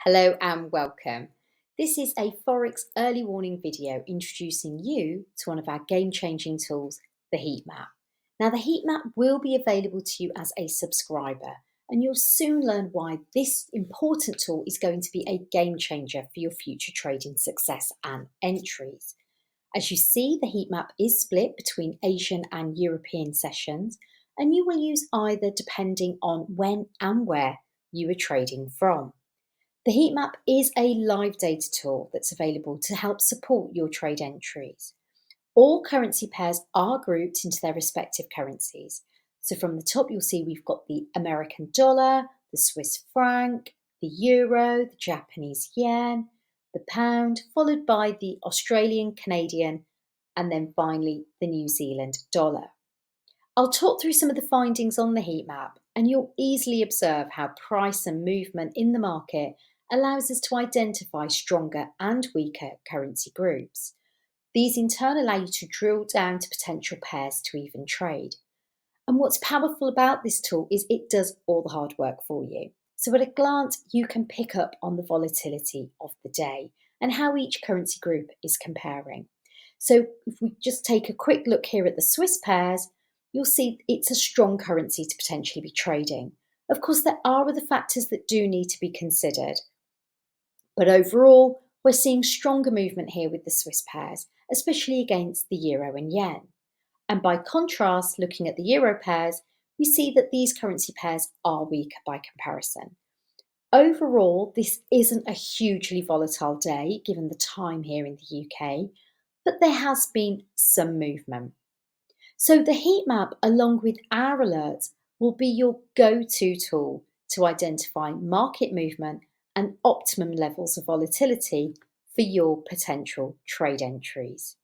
Hello and welcome. This is a Forex early warning video introducing you to one of our game-changing tools, the HEATMAP. Now the HEATMAP will be available to you as a subscriber, and you'll soon learn why this important tool is going to be a game changer for your future trading success and entries. As you see, the HEATMAP is split between Asian and European sessions, and you will use either depending on when and where you are trading from. The HEATMAP is a live data tool that's available to help support your trade entries. All currency pairs are grouped into their respective currencies. So from the top, you'll see we've got the American dollar, the Swiss franc, the euro, the Japanese yen, the pound, followed by the Australian, Canadian, and then finally the New Zealand dollar. I'll talk through some of the findings on the HEATMAP, and you'll easily observe how price and movement in the market allows us to identify stronger and weaker currency groups. These in turn allow you to drill down to potential pairs to even trade. And what's powerful about this tool is it does all the hard work for you. So at a glance, you can pick up on the volatility of the day and how each currency group is comparing. So if we just take a quick look here at the Swiss pairs, you'll see it's a strong currency to potentially be trading. Of course, there are other factors that do need to be considered. But overall, we're seeing stronger movement here with the Swiss pairs, especially against the euro and yen. And by contrast, looking at the euro pairs, we see that these currency pairs are weaker by comparison. Overall, this isn't a hugely volatile day given the time here in the UK, but there has been some movement. So the HEATMAP, along with our alerts, will be your go-to tool to identify market movement and optimum levels of volatility for your potential trade entries.